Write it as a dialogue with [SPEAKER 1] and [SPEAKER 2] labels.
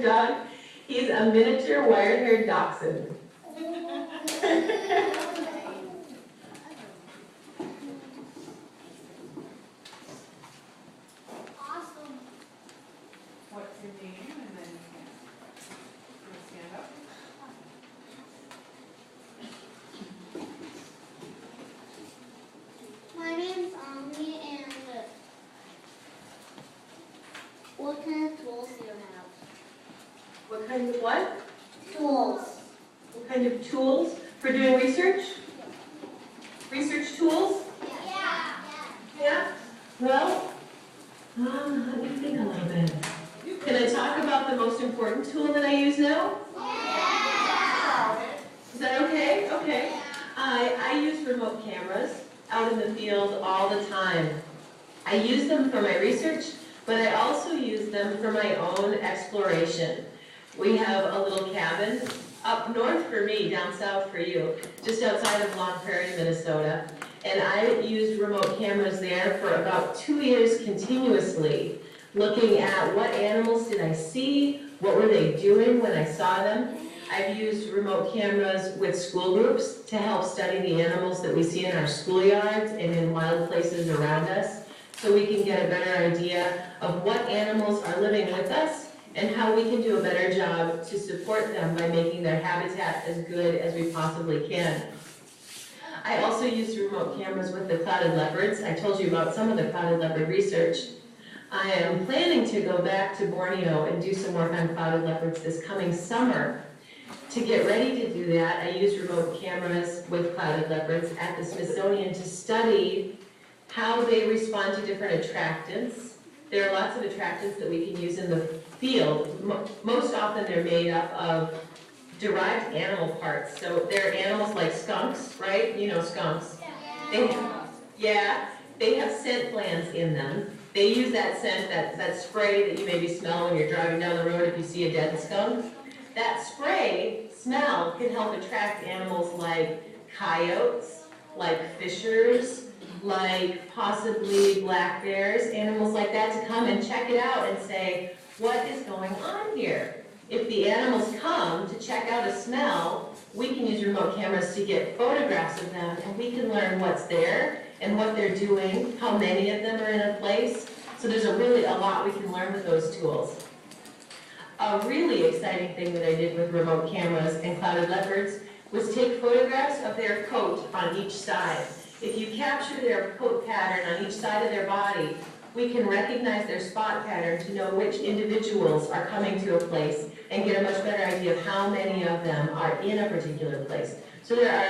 [SPEAKER 1] dog. He's a miniature wire-haired dachshund.
[SPEAKER 2] Awesome.
[SPEAKER 3] What's your name? And then you stand up.
[SPEAKER 2] My name's Ami, and what kind of tools do you have?
[SPEAKER 1] What kind of what?
[SPEAKER 2] Tools.
[SPEAKER 1] What kind of tools for doing research? Research tools?
[SPEAKER 2] Yeah.
[SPEAKER 1] Yeah. Well, let me think a little bit. Can I talk about the most important tool that I use now? Is that okay? Okay. I use remote cameras out in the field all the time. I use them for my research, but I also use them for my own exploration. We have a little cabin up north for me, down south for you, just outside of Long Prairie, Minnesota. And I used remote cameras there for about 2 years continuously, looking at what animals did I see, what were they doing when I saw them. I've used remote cameras with school groups to help study the animals that we see in our schoolyards and in wild places around us, so we can get a better idea of what animals are living with us and how we can do a better job to support them by making their habitat as good as we possibly can. I also use remote cameras with the clouded leopards. I told you about some of the clouded leopard research. I am planning to go back to Borneo and do some work on clouded leopards this coming summer. To get ready to do that, I use remote cameras with clouded leopards at the Smithsonian to study how they respond to different attractants. There are lots of attractants that we can use in the field. Most often they're made up of derived animal parts. So they're animals like skunks, right? You know skunks. They have scent glands in them. They use that scent, that spray that you maybe smell when you're driving down the road if you see a dead skunk. That spray smell can help attract animals like coyotes, like fishers, like possibly black bears, animals like that, to come and check it out and say, what is going on here? If the animals come to check out a smell, we can use remote cameras to get photographs of them, and we can learn what's there and what they're doing, how many of them are in a place. So there's a lot we can learn with those tools. A really exciting thing that I did with remote cameras and clouded leopards was take photographs of their coat on each side. If you capture their coat pattern on each side of their body, we can recognize their spot pattern to know which individuals are coming to a place and get a much better idea of how many of them are in a particular place. So there are